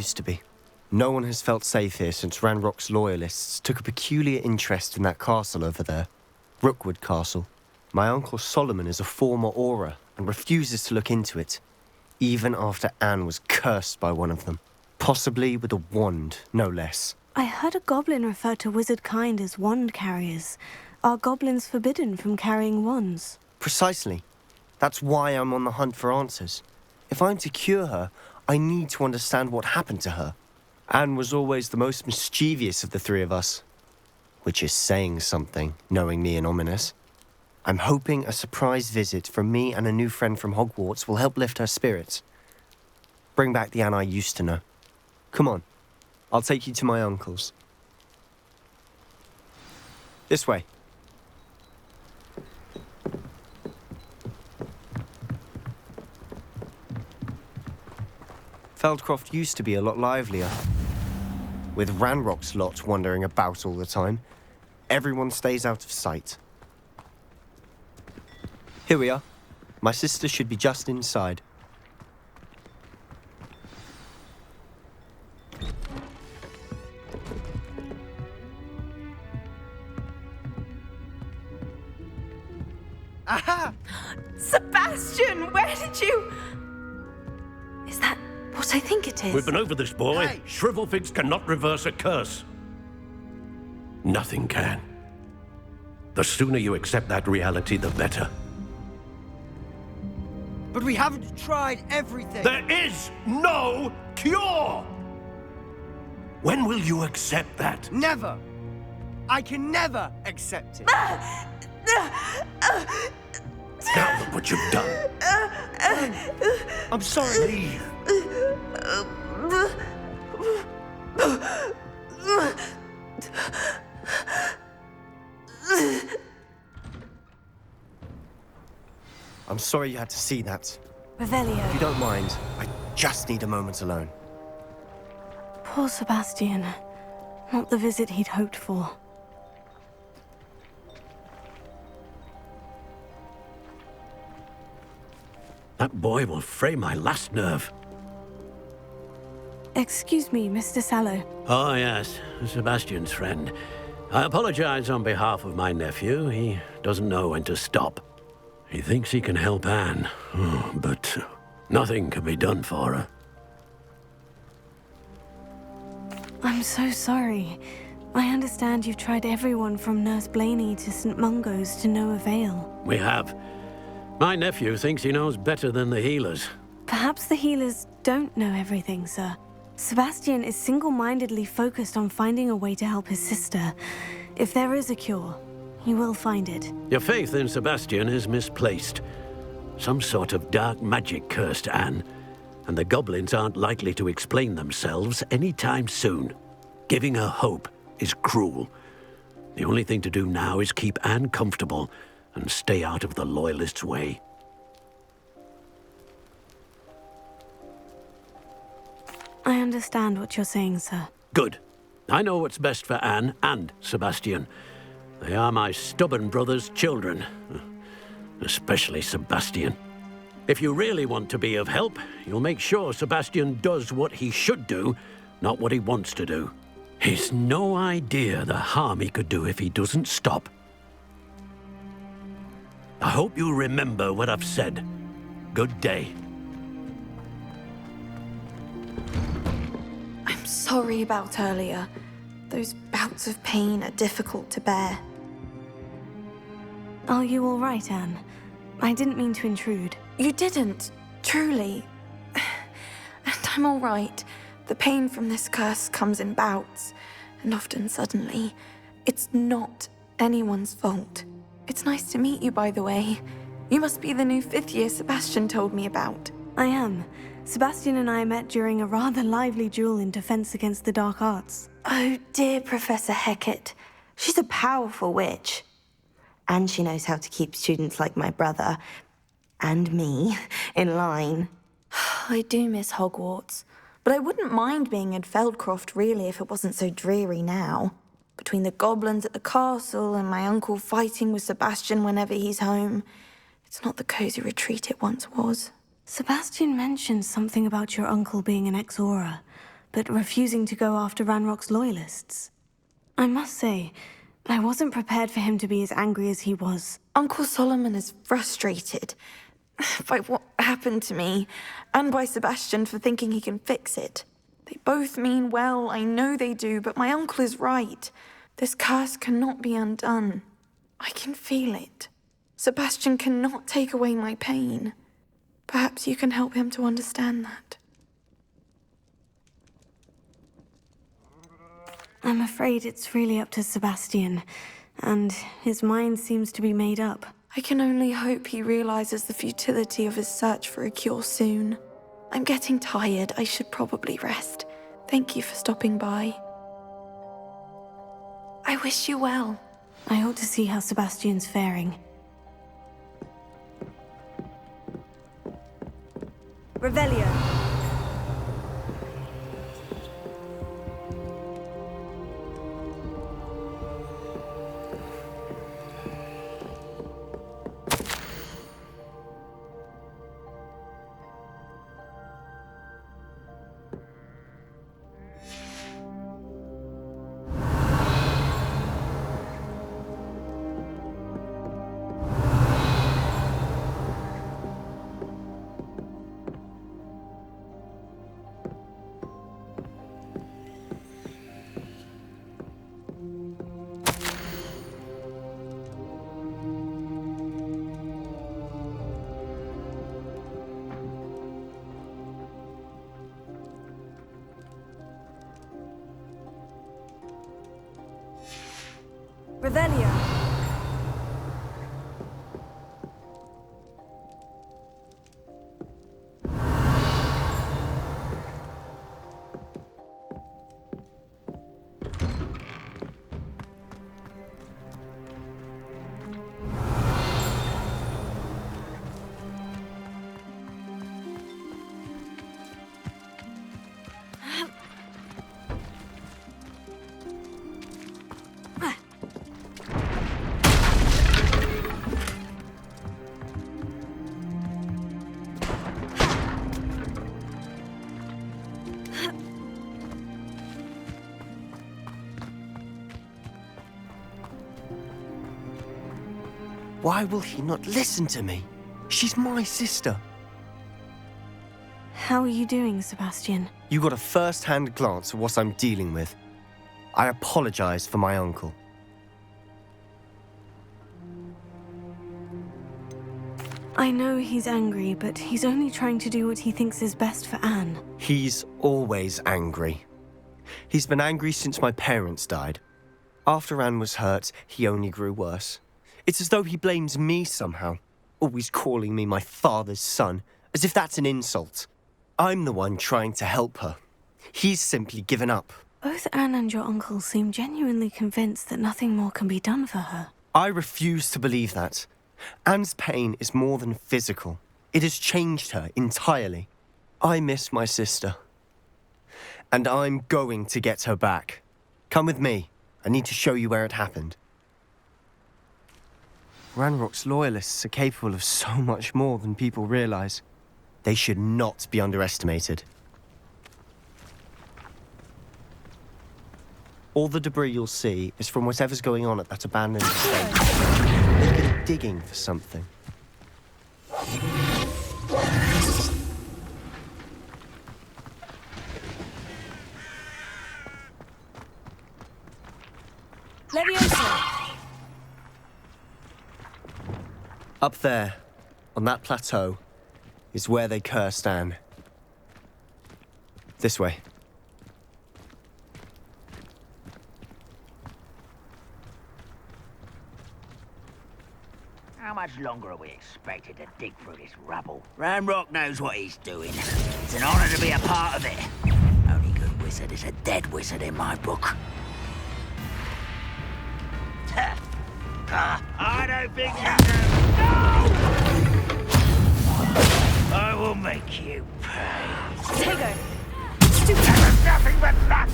Used to be. No one has felt safe here since Ranrock's loyalists took a peculiar interest in that castle over there. Rookwood Castle. My uncle Solomon is a former Auror and refuses to look into it, even after Anne was cursed by one of them. Possibly with a wand, no less. I heard a goblin refer to wizard kind as wand carriers. Are goblins forbidden from carrying wands? Precisely. That's why I'm on the hunt for answers. If I'm to cure her, I need to understand what happened to her. Anne was always the most mischievous of the three of us. Which is saying something, knowing me and Ominous. I'm hoping a surprise visit from me and a new friend from Hogwarts will help lift her spirits. Bring back the Anne I used to know. Come on, I'll take you to my uncle's. This way. Feldcroft used to be a lot livelier. With Ranrock's lot wandering about all the time, everyone stays out of sight. Here we are. My sister should be just inside. Aha! Sebastian, where did you... Is that what I think it is? We've been over this, boy. Hey. Shrivelfigs cannot reverse a curse. Nothing can. The sooner you accept that reality, the better. But we haven't tried everything. There is no cure! When will you accept that? Never. I can never accept it. Now look what you've done. I'm sorry. Leave. I'm sorry you had to see that. Revelio. If you don't mind, I just need a moment alone. Poor Sebastian. Not the visit he'd hoped for. That boy will fray my last nerve. Excuse me, Mr. Sallow. Oh, yes, Sebastian's friend. I apologize on behalf of my nephew. He doesn't know when to stop. He thinks he can help Anne, but nothing can be done for her. I'm so sorry. I understand you've tried everyone from Nurse Blaney to St. Mungo's to no avail. We have. My nephew thinks he knows better than the healers. Perhaps the healers don't know everything, sir. Sebastian is single-mindedly focused on finding a way to help his sister. If there is a cure, he will find it. Your faith in Sebastian is misplaced. Some sort of dark magic cursed Anne, and the goblins aren't likely to explain themselves anytime soon. Giving her hope is cruel. The only thing to do now is keep Anne comfortable and stay out of the Loyalists' way. I understand what you're saying, sir. Good. I know what's best for Anne and Sebastian. They are my stubborn brother's children. Especially Sebastian. If you really want to be of help, you'll make sure Sebastian does what he should do, not what he wants to do. He's no idea the harm he could do if he doesn't stop. I hope you remember what I've said. Good day. I'm sorry about earlier. Those bouts of pain are difficult to bear. Are you all right, Anne? I didn't mean to intrude. You didn't, truly. And I'm all right. The pain from this curse comes in bouts, and often suddenly. It's not anyone's fault. It's nice to meet you, by the way. You must be the new 5th year Sebastian told me about. I am. Sebastian and I met during a rather lively duel in defense against the dark arts. Oh, dear Professor Hecat. She's a powerful witch. And she knows how to keep students like my brother, and me, in line. I do miss Hogwarts, but I wouldn't mind being in Feldcroft, really, if it wasn't so dreary now. Between the goblins at the castle and my uncle fighting with Sebastian whenever he's home, it's not the cozy retreat it once was. Sebastian mentioned something about your uncle being an ex-Auror. but refusing to go after Ranrock's loyalists. I must say, I wasn't prepared for him to be as angry as he was. Uncle Solomon is frustrated by what happened to me, and by Sebastian for thinking he can fix it. They both mean well, I know they do, but my uncle is right. This curse cannot be undone. I can feel it. Sebastian cannot take away my pain. Perhaps you can help him to understand that. I'm afraid it's really up to Sebastian, and his mind seems to be made up. I can only hope he realizes the futility of his search for a cure soon. I'm getting tired. I should probably rest. Thank you for stopping by. I wish you well. I ought to see how Sebastian's faring. Revelio. Revelio. Why will he not listen to me? She's my sister. How are you doing, Sebastian? You got a first-hand glance at what I'm dealing with. I apologize for my uncle. I know he's angry, but he's only trying to do what he thinks is best for Anne. He's always angry. He's been angry since my parents died. After Anne was hurt, he only grew worse. It's as though he blames me somehow, always calling me my father's son, as if that's an insult. I'm the one trying to help her. He's simply given up. Both Anne and your uncle seem genuinely convinced that nothing more can be done for her. I refuse to believe that. Anne's pain is more than physical. It has changed her entirely. I miss my sister. And I'm going to get her back. Come with me. I need to show you where it happened. Ranrock's loyalists are capable of so much more than people realize. They should not be underestimated. All the debris you'll see is from whatever's going on at that abandoned estate. They're digging for something. Leviosa! Up there, on that plateau, is where they cursed Anne. This way. How much longer are we expected to dig through this rubble? Ranrock knows what he's doing. It's an honor to be a part of it. Only good wizard is a dead wizard in my book. I don't think you know. No! I will make you pay. Tego! That was nothing but luck!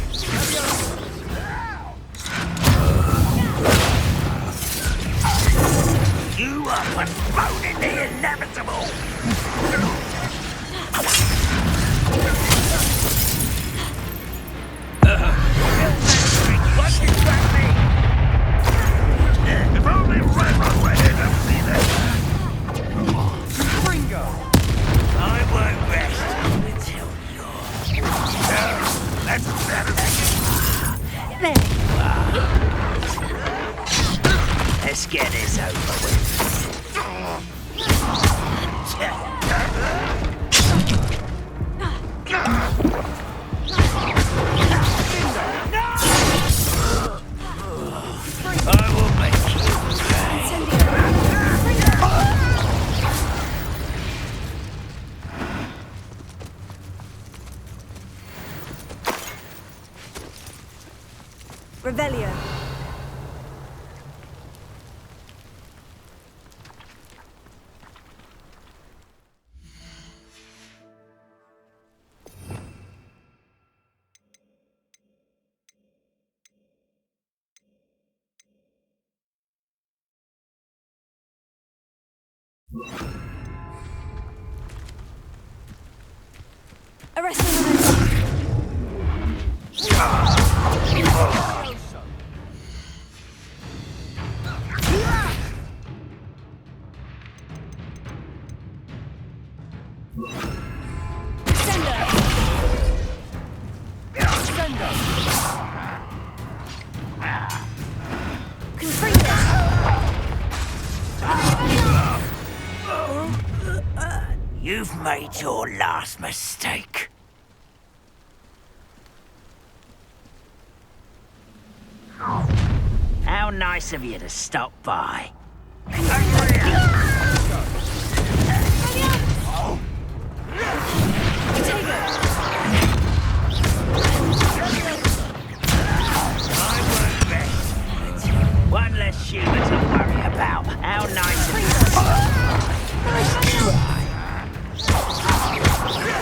You are postponing the inevitable! There you are. Let's get this over with. I will make Revelio. Arrest him. You've made your last mistake. How nice of you to stop by. One less human to worry about. How nice of you to try.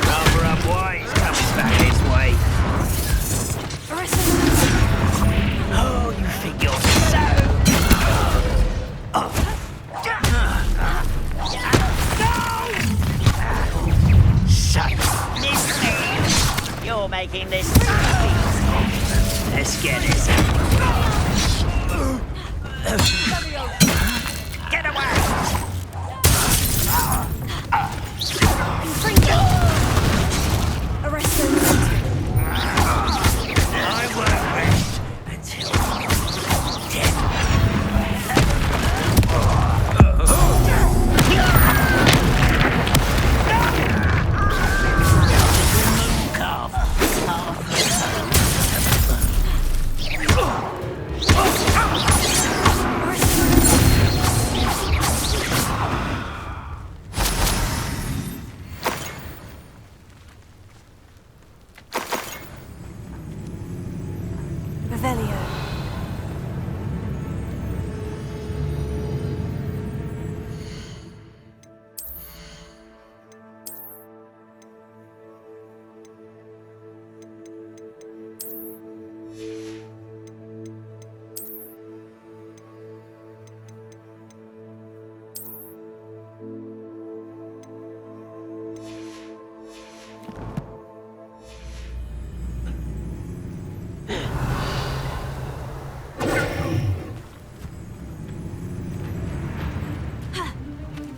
Cover up wise coming back this way. Oh, you think you're so... Shut up. Listen, you're making this easy. Let's get this out. Get away! Arrest him. I won't rest until dead. Revelio.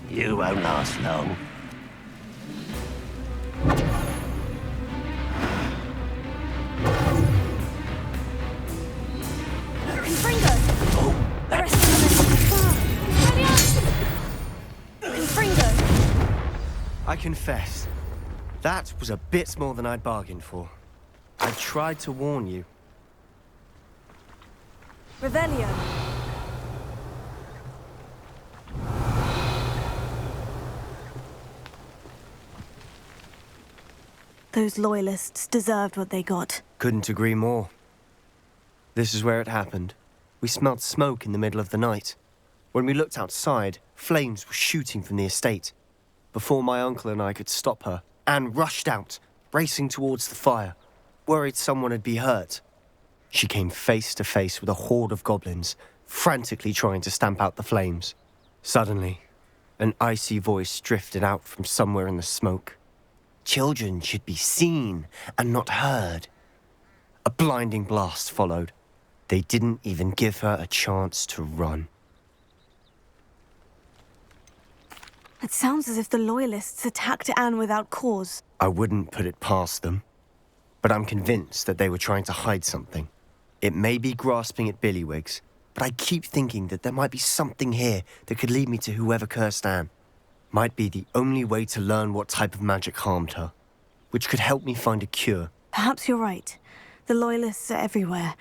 You won't last long. I confess, that was a bit more than I'd bargained for. I tried to warn you. Revelio. Those loyalists deserved what they got. Couldn't agree more. This is where it happened. We smelled smoke in the middle of the night. When we looked outside, flames were shooting from the estate. Before my uncle and I could stop her, Anne rushed out, racing towards the fire, worried someone had been hurt. She came face to face with a horde of goblins, frantically trying to stamp out the flames. Suddenly, an icy voice drifted out from somewhere in the smoke. Children should be seen and not heard. A blinding blast followed. They didn't even give her a chance to run. It sounds as if the Loyalists attacked Anne without cause. I wouldn't put it past them. but I'm convinced that they were trying to hide something. It may be grasping at Billywigs, but I keep thinking that there might be something here that could lead me to whoever cursed Anne. Might be the only way to learn what type of magic harmed her, which could help me find a cure. Perhaps you're right. The Loyalists are everywhere,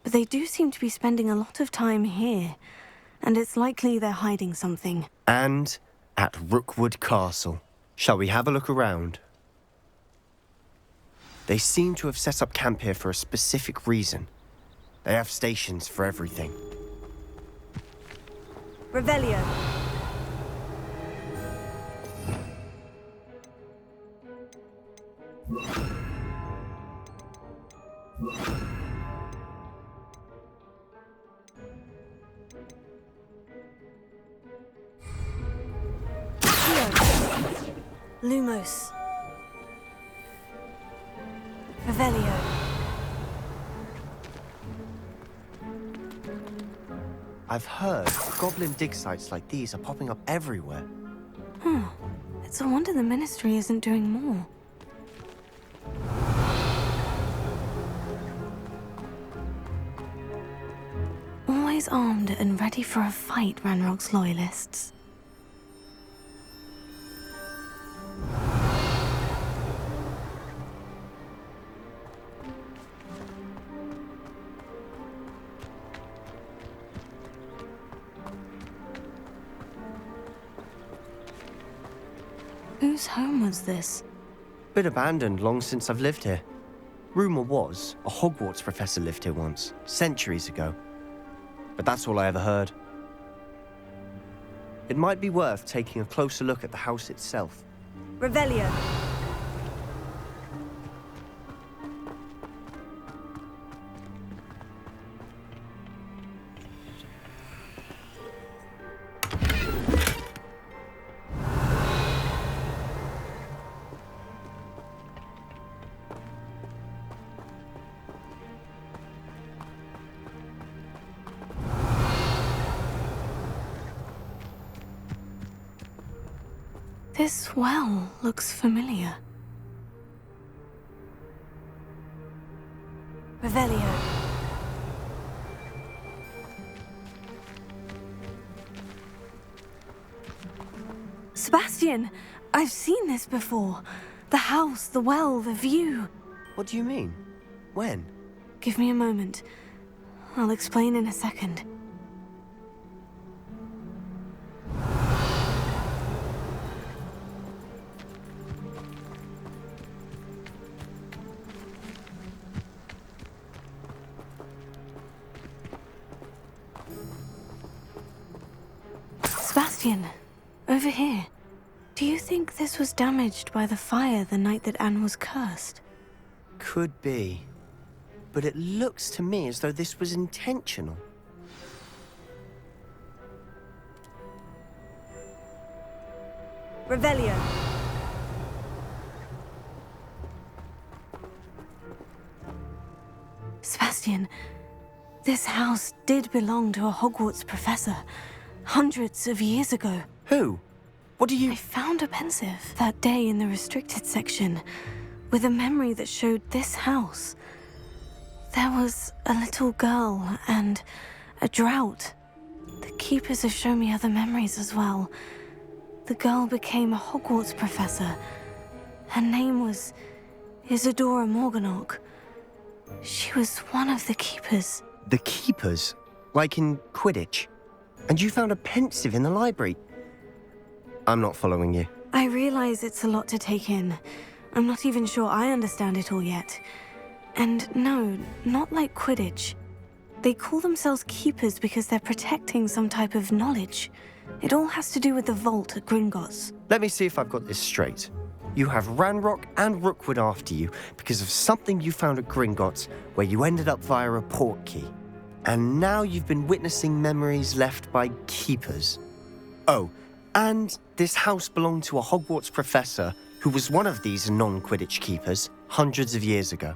but they do seem to be spending a lot of time here, and it's likely they're hiding something. And at Rookwood Castle. Shall we have a look around? They seem to have set up camp here for a specific reason. They have stations for everything. Revelio. Lumos. Revelio. I've heard goblin dig sites like these are popping up everywhere. It's a wonder the Ministry isn't doing more. Always armed and ready for a fight, Ranrock's Loyalists. Whose home was this? Been abandoned long since I've lived here. Rumour was a Hogwarts professor lived here once, centuries ago. But that's all I ever heard. It might be worth taking a closer look at the house itself. Revelio. This well looks familiar. Revelio. Sebastian! I've seen this before. The house, the well, the view. What do you mean? When? Give me a moment. I'll explain in a second. Sebastian, over here. Do you think this was damaged by the fire the night that Anne was cursed? Could be. But it looks to me as though this was intentional. Revelio. Sebastian, this house did belong to a Hogwarts professor, hundreds of years ago. Who? What do you... I found a pensive that day in the restricted section, with a memory that showed this house. There was a little girl and a drought. The keepers have shown me other memories as well. The girl became a Hogwarts professor. Her name was Isadora Morganach. She was one of the keepers. The keepers? Like in Quidditch? And you found a pensive in the library? I'm not following you. I realize it's a lot to take in. I'm not even sure I understand it all yet. And no, not like Quidditch. They call themselves keepers because they're protecting some type of knowledge. It all has to do with the vault at Gringotts. Let me see if I've got this straight. You have Ranrock and Rookwood after you because of something you found at Gringotts where you ended up via a portkey. And now you've been witnessing memories left by keepers. Oh, and this house belonged to a Hogwarts professor who was one of these non-Quidditch keepers hundreds of years ago.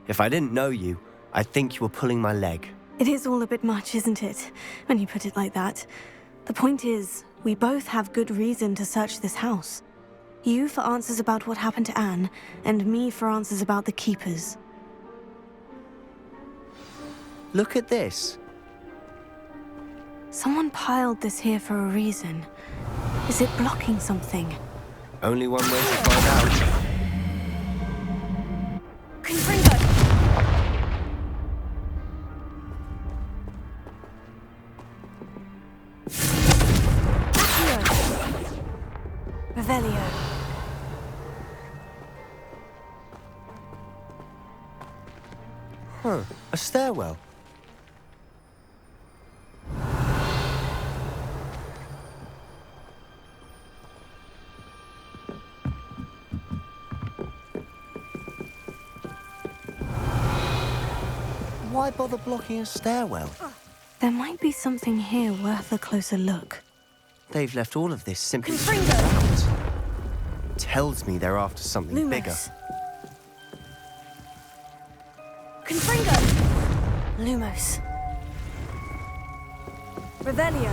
If I didn't know you, I'd think you were pulling my leg. It is all a bit much, isn't it, when you put it like that? The point is, we both have good reason to search this house. You for answers about what happened to Anne, and me for answers about the Keepers. Look at this. Someone piled this here for a reason. Is it blocking something? Only one way to find out. Confringo! Accio! Revelio. Huh, a stairwell. Why bother blocking a stairwell? There might be something here worth a closer look. They've left all of this simply Confringo! out. Tells me they're after something bigger. Lumos. Confringo! Lumos. Revelio.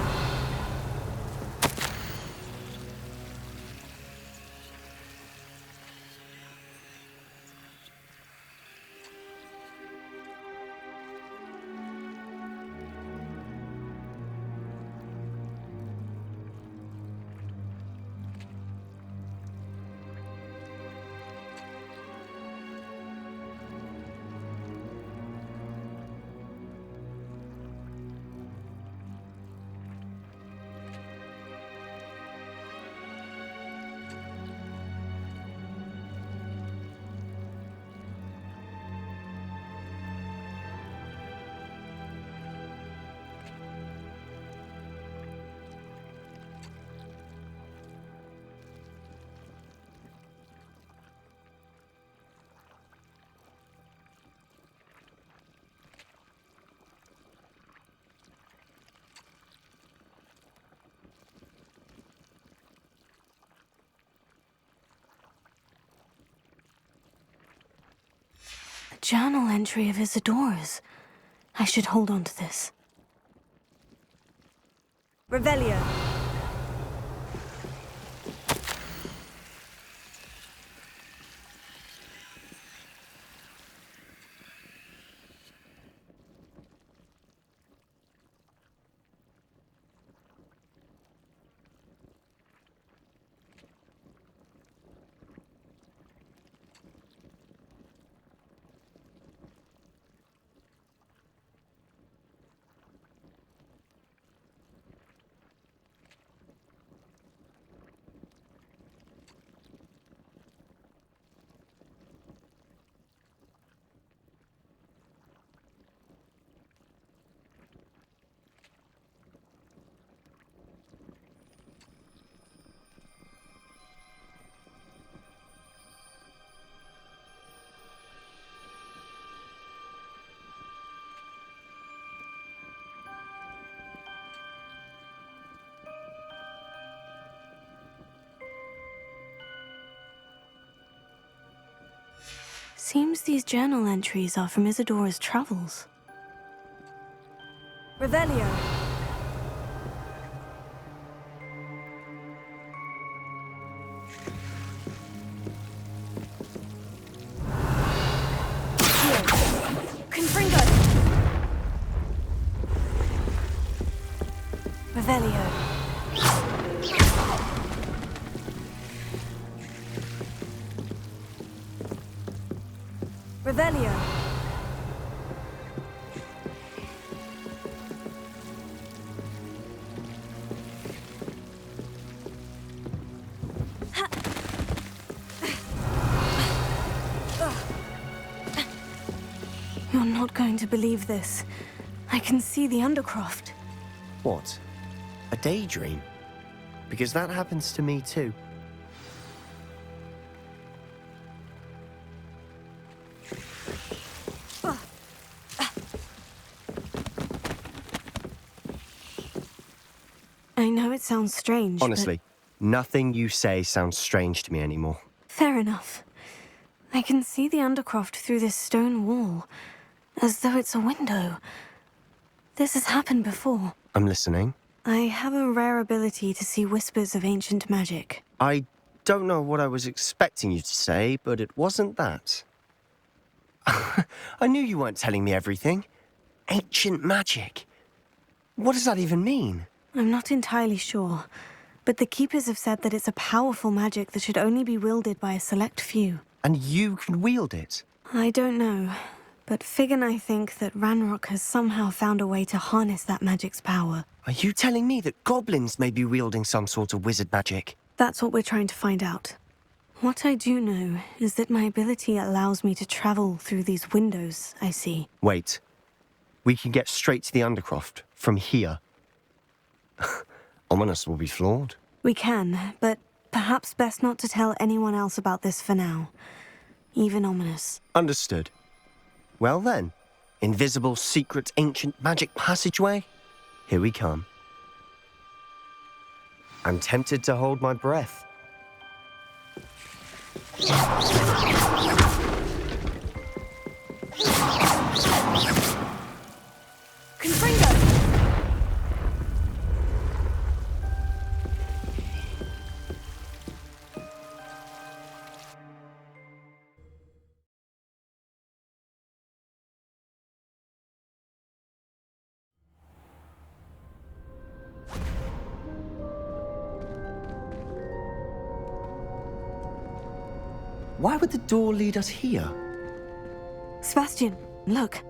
A journal entry of Isadora's. I should hold on to this. Revelio. Seems these journal entries are from Isadora's travels. Revelio. Confringo. Revelio. Revelio. You're not going to believe this. I can see the Undercroft. What? A daydream? Because that happens to me too. I know it sounds strange, Honestly, nothing you say sounds strange to me anymore. Fair enough. I can see the Undercroft through this stone wall, as though it's a window. This has happened before. I'm listening. I have a rare ability to see whispers of ancient magic. I don't know what I was expecting you to say, but it wasn't that. I knew you weren't telling me everything. Ancient magic. What does that even mean? I'm not entirely sure, but the Keepers have said that it's a powerful magic that should only be wielded by a select few. And you can wield it? I don't know, but Fig and I think that Ranrock has somehow found a way to harness that magic's power. Are you telling me that goblins may be wielding some sort of wizard magic? That's what we're trying to find out. What I do know is that my ability allows me to travel through these windows I see. Wait. We can get straight to the Undercroft from here. Ominous will be floored. We can, but perhaps best not to tell anyone else about this for now. Even Ominous. Understood. Well then, invisible, secret, ancient magic passageway? Here we come. I'm tempted to hold my breath. Confringo! Why would the door lead us here? Sebastian, look.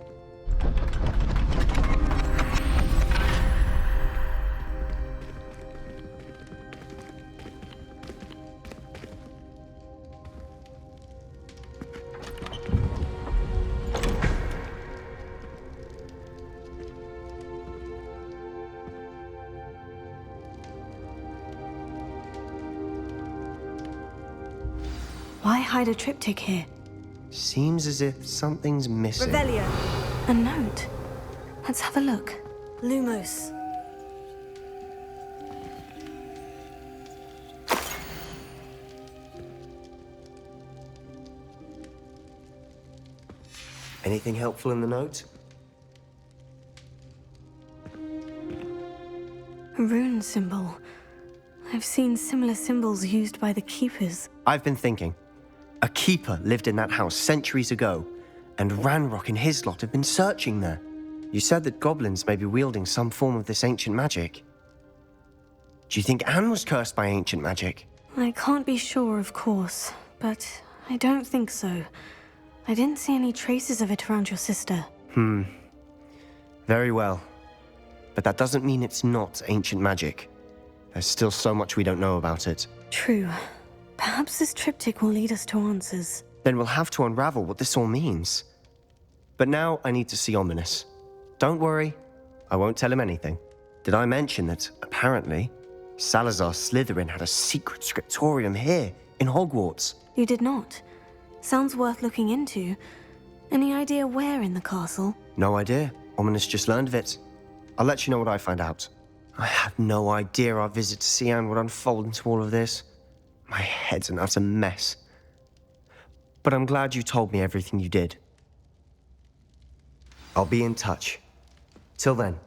Why hide a triptych here? Seems as if something's missing. Revelio. A note. Let's have a look. Lumos. Anything helpful in the note? A rune symbol. I've seen similar symbols used by the Keepers. I've been thinking. A keeper lived in that house centuries ago, and Ranrock and his lot have been searching there. You said that goblins may be wielding some form of this ancient magic. Do you think Anne was cursed by ancient magic? I can't be sure, of course, but I don't think so. I didn't see any traces of it around your sister. Very well. But that doesn't mean it's not ancient magic. There's still so much we don't know about it. True. Perhaps this triptych will lead us to answers. Then we'll have to unravel what this all means. But now I need to see Ominous. Don't worry, I won't tell him anything. Did I mention that, apparently, Salazar Slytherin had a secret scriptorium here, in Hogwarts? You did not. Sounds worth looking into. Any idea where in the castle? No idea. Ominous just learned of it. I'll let you know what I find out. I had no idea our visit to Sian would unfold into all of this. My head's an utter mess. But I'm glad you told me everything you did. I'll be in touch. Till then.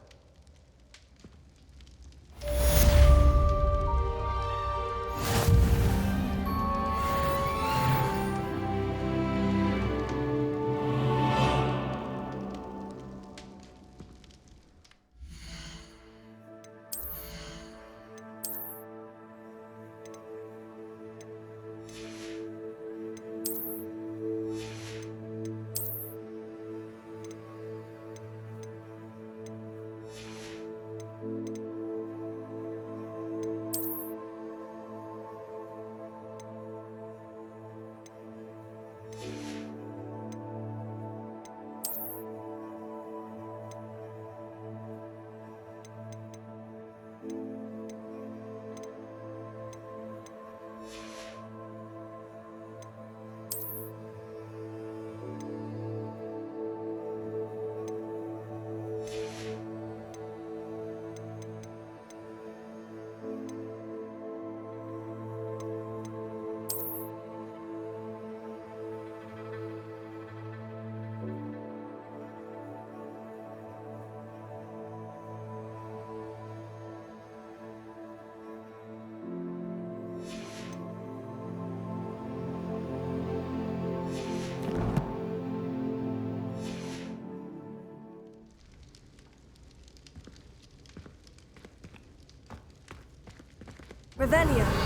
Revelio.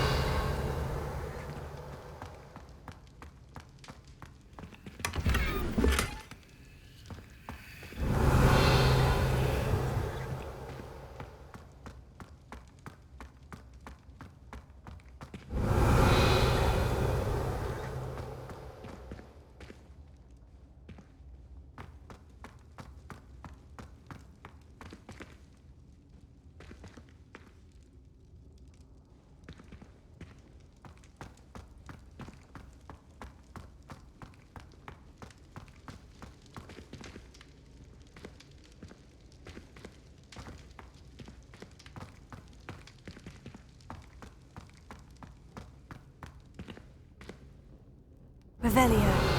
Revelio.